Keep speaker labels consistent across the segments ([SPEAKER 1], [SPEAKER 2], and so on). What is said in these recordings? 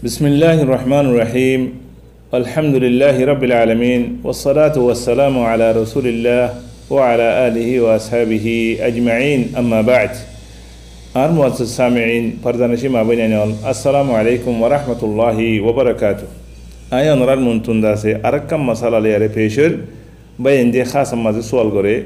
[SPEAKER 1] بسم الله الرحمن الرحيم الحمد لله رب العالمين والصلاة والسلام على رسول الله وعلى آله وأصحابه أجمعين أما بعد أرموات السامعين پردانشی ما بینیان السلام علیکم و رحمت الله و برکاته آیا نرال منتونده سے ارکم مسئله لیاره پیشل باینده خاص مازه سوال گره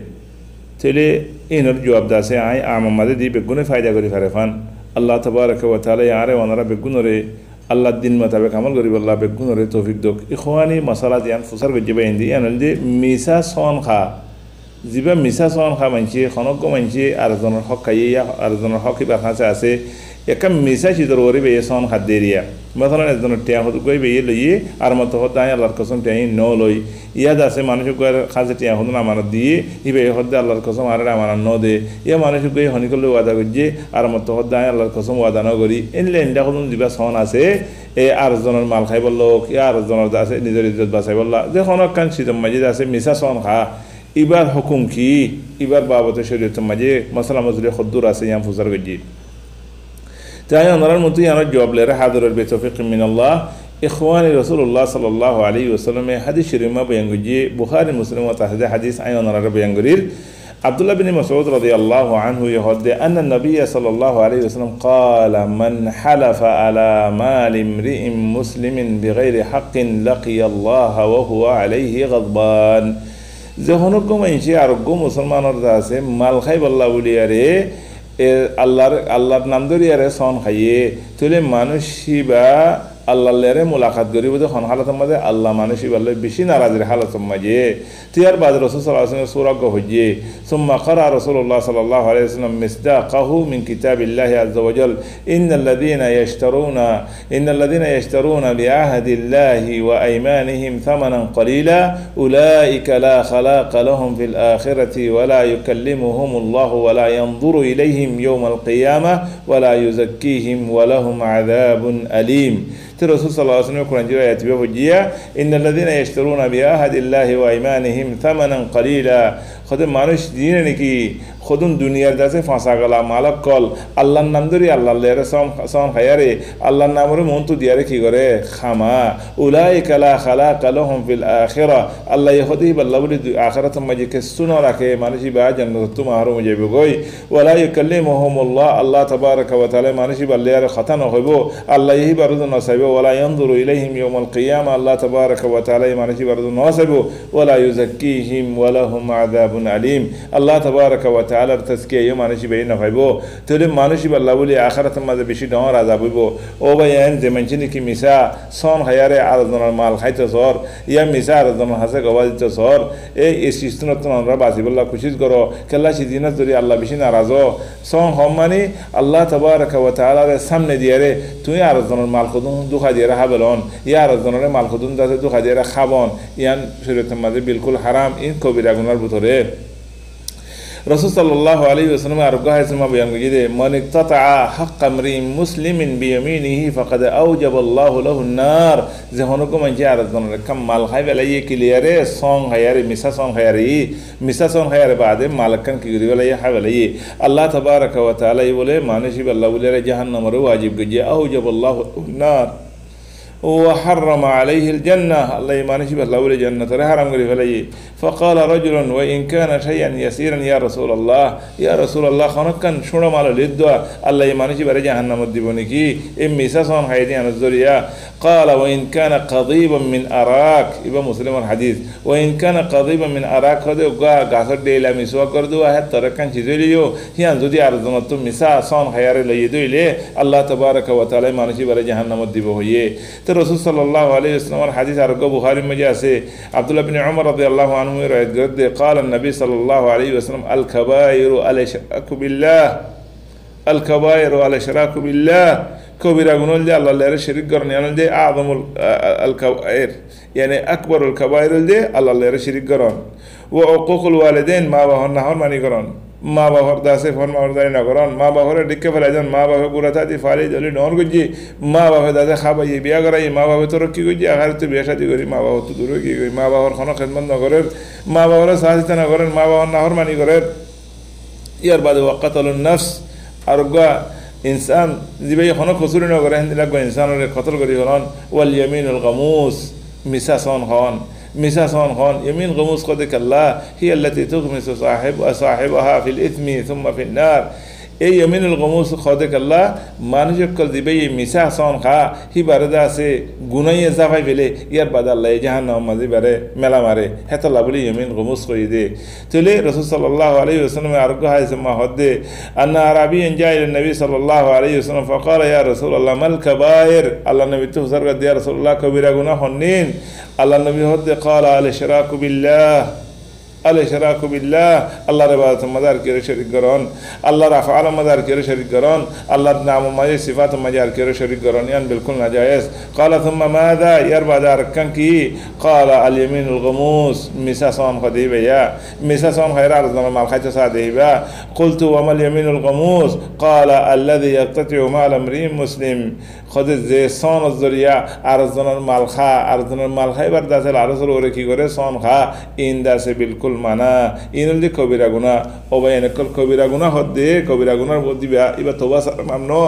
[SPEAKER 1] تلی اینر جواب داسه آی اعمام ماده دی بگونه فایده گری فرفان الله تبارک و تعالی یاره و نرا بگونه الله الدين مطابق عمل غريب الله بيكون ره توفيق دوك اخواني مسالات يعني فسر بجبا عندي يعني دي ميسا سون خا زيبا ميسا سون خا منشي خنوق منشي ارزون الحق كاي ارزون الحق بخاصه اسه يكم ميسا شي ضروري بي سون خديريا مثلا ازون تيا خد کوئی بي لي ارمت هدا الله قسم تي نو لوي يا داسه مانش کو خاصه تيا خد نا مان دي يبي هدا الله قسم ار مان نو دي يا مانش کو هني كل وعده گجي ارمت هدا الله قسم وعده نو غري ان لندا خدون زيبا سون اسه এ আরজনের মাল খাইব লোক ইয়া আরজনের দাসে নিজের ইজ্জত বাঁচাইব আল্লাহ যখন কান সিদম মাঝে দাসে মিসা সন খা ইবার হুকুম কি ইবার বাবতে শরীয়ত মাঝে মাসালা মজুরি খদ্দুর আছে ইয়াম ফুজার গজি তাই আনার মতো ইয়ার জবাব লেরা হাদরের বিতৌফিক মিনাল্লাহ ইখওয়ানি রাসূলুল্লাহ সাল্লাল্লাহু আলাইহি ওয়াসাল্লাম হাদিস শরীফ মা বয়ান গজি বুখারী মুসলিম ওয়া তাহদে হাদিস আয়নার বয়ান গরির عبد الله بن مسعود رضي الله عنه يهد أن النبي صلى الله عليه وسلم قال من حلف على مال امرئ مسلم بغير حق لقي الله وهو عليه غضبان زهنكم إن شاء الله مسلمان رضاسه مال خيب الله ولياره الله نمدر ياره صان خيه تولي مانوشيبا الله لره ملاقات غريب ده خان حالت مده الله مانشي بالله بشي ناراض حالت مجه تيار بعد رسول صلى الله عليه وسلم سوره هجه ثم قرأ رسول الله صلى الله عليه وسلم مصداقه من كتاب الله عز وجل ان الذين يشترون بعهد الله وايمانهم ثمنا قليلا اولئك لا خلاق لهم في الاخره ولا يكلمهم الله ولا ينظر اليهم يوم القيامه ولا يزكيهم ولهم عذاب اليم الرسول صلى الله عليه وسلم يقول جرا يتبه وجيا ان الذين يشترون بعهد الله وايمانهم ثمنا قليلا خود مانوش دینه کی خودون دنیا دسته فاساگلا مالک کال الله نام داری الله لره سام خیره الله نامره مونتو دیاره کی گره خما اولئک لا خلاق لهم في الاخره الله یهودی بالله ول آخرت مجه که سنا رکه مانشی با جنت تو محروم جای بگوی ولا يكلمهم الله الله تبارك وتعالى مانشی بالله خطا نخبو الله یهی برود نصیب ولا ينظر اليهم يوم القيامه الله تبارك وتعالى مانشی برود نصیب ولا يزكيهم ولهم عذاب علیم الله تبارک و تعالی تزکیه یوم مانشی به این نفایبو تول مانشی بالله ولی آخرت ماذا بشی دهان عذابیبو او بیان زمانچینی کی میسا سان خیاره ارزان مال خیت سار یا میسا ارزان حسه گوازی تو سار ای سیستنتون را باسی بالله کوشش کرو کلا چیزینه دوری الله بشی ناراضو سان همانی الله تبارک و تعالی سامنے دیاره توی ارزان مال خودون دو خدیره حبلان یا ارزان مال خودون دست دو خدیره خبان یان شریعت ماذا بالکل حرام این کبیره گناه بطوره رسول صلى الله عليه وسلم أرجوها اسمه بيان جديد من اقتطع حق امرئ مسلم بيمينه فقد أوجب الله له النار زهونكم من جاء رزقنا كم مال خير ولا يكليره صان خير مسا صان خير بعد مالكن كيري ولا يحب ولا الله تبارك وتعالى يقول ما نشيب الله ولا جهنم واجب جاء أوجب الله النار وحرم عليه الجنة الله يمانش بالله ولا جنة حرام غريب عليه فقال رجل وإن كان شيئا يسيرا يا رسول الله خانك كان شنو مال للدعاء الله يمانش بره جهنم الدبونكي إميسا صان حيدين الزريا قال وإن كان قضيبا من أراك يبقى مسلم الحديث وإن كان قضيبا من أراك هذا غاسر ديلا مسوا كردوا حتى ركن چيزليو هي انزودي ارزنتو مسا صان خيار ليدو إليه الله تبارك وتعالى يمانش بره جهنم الدبوهيه رسول صلى الله عليه وسلم الحديث أرجو بخاري مجاسي عبد الله بن عمر رضي الله عنه يقول قال النبي صلى الله عليه وسلم الكبائر على شراك بالله كبيرة جنول دي الله لا شريك قرن يعني دي أعظم الكبائر يعني أكبر الكبائر دي الله لا شريك قرن وعقوق الوالدين ما بهن نهار ماني قرن ما بهر داسه فون ما ورداني نگران ما بهر دکه فلاجان ما بهر گوراتاتی فالی جلی نور گجی ما بهر داسه خبایی بیا گرایی ما بهر تو رکی گجی آخر تو بیاشتی گری ما بهر تو دورو کی گری ما بهر خانه خدمت نگرد ما بهر سازی نگرد ما بهر نهار مانی گرد یار بعد وقتل النفس ارجع ইনসান যিবে হন কসুরি নগরে হিন্দিলাগ ইনসানের কতল করি হন ওয়াল ইয়ামিনুল গামুস মিসাসন হন মিসাসন হন ইয়ামিন গামুস কদ কাল্লা হিয়া আল্লাতী তুগমিসু সাহিবাহা ফিল ইথমি থুম্মা ফিন নার এই ইয়ামিনুল গামুস কদ কাল্লা মানুষ কল দিবে এই মিসাসন খা হি বারদা আছে গুনাইয়ে জাফাই ফেলে ইয়ার বাদ আল্লাহ জাহান্নাম মাঝে বারে মেলা মারে হেতলা বলি ইয়ামিন গামুস কই দে তলে রাসূল সাল্লাল্লাহু আলাইহি ওয়াসাল্লাম আরগো হাইছে মা হদে আন্না আরাবিয়ান জা ইলা নবী সাল্লাল্লাহু আলাইহি ওয়াসাল্লাম ফাকালা ইয়া রাসূলুল্লাহ মাল কাবায়ের আল্লাহ নবী তো হুজুর দিয়া রাসূলুল্লাহ কবিরা গুনাহ হন্নিন আল্লাহ নবী হদে ক্বালা আল ইশরাকু বিল্লাহ الاشراك بالله الله ربات مدار كير شريك غرون الله رفع مدار كير شريك غرون الله نام ما صفات مدار كير شريك غرون يعني بالكل ناجائز قال ثم ماذا يربى دار كان كي قال اليمين الغموس مساسون خديبه يا مساسون خير ارض ما الخيت صاديبا قلت وما اليمين الغموس قال الذي يقتطع مال امرئ مسلم خد زيسون الذريا ارزن المالخا ارزن المالخا برداس الارزل اور কি করে সন খা ইনদাসে বিলকুল মানা ইনলি কবিরা গুনাহ ও বাইন কল কবিরা গুনাহ হদে কবিরা গুনাহর বদিবা ইবা তওবা মামনো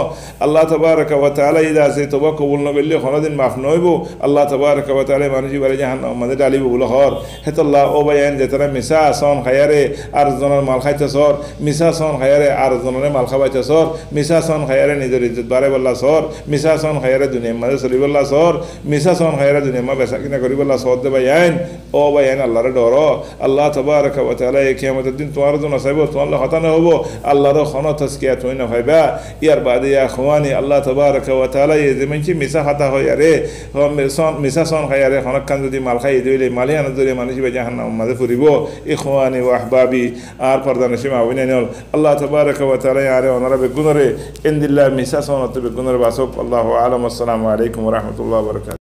[SPEAKER 1] আল্লাহ তাবারাকা ওয়া তাআলা ইদাসে তওবা কবুল নগলে কোনদিন মাফ নইবো আল্লাহ তাবারাকা ওয়া তাআলা মানুষ বারে জাহান্নাম মাঝে ডালিবো বলে হর হেতাল্লাহ ও বাইন যেতরা মিসা সন খায়ারে আরজনের মাল খাইতে সর মিসা সন খায়ারে আরজনের মাল খাবাইতে সর মিসা সন খায়ারে নিজের ইজ্জত বারে বল্লা সর মিসা সন খায়ারে দুনিয়া মাঝে চলিবল্লা সর মিসা সন খায়ারে দুনিয়া মা বেসা কিনা করিবল্লা সর দে বাইন ও বাইন আল্লাহর ডর আল্লাহ তাবারাকা ওয়া তাআলা এই কিয়ামতের দিন তোমার জন্য চাইব তোমার হতানো হব আল্লাহর খনা তাজকিয়া তুই না ভাইবা ইয়ার বাদে ইয়া খুয়ানি আল্লাহ তাবারাকা ওয়া তাআলা এই যেমনকি মিসা খাতা হয় আরে মিসা সন খায় আরে খনকান যদি মাল খাই দিলে মালিয়ান যদি মানুষ বে জাহান্নাম মাঝে ফুরিব ইখওয়ানি ওয়া আহবাবি আর পর্দান সীমা অভিনয়ন আল্লাহ তাবারাকা ওয়া তাআলা আরে ওনারা বেগুনরে ইনদিল্লাহ মিসা সন অত বেগুনরে বাসক আল্লাহু আলাম আসসালামু আলাইকুম ওয়া রাহমাতুল্লাহি ওয়া বারাকাতুহু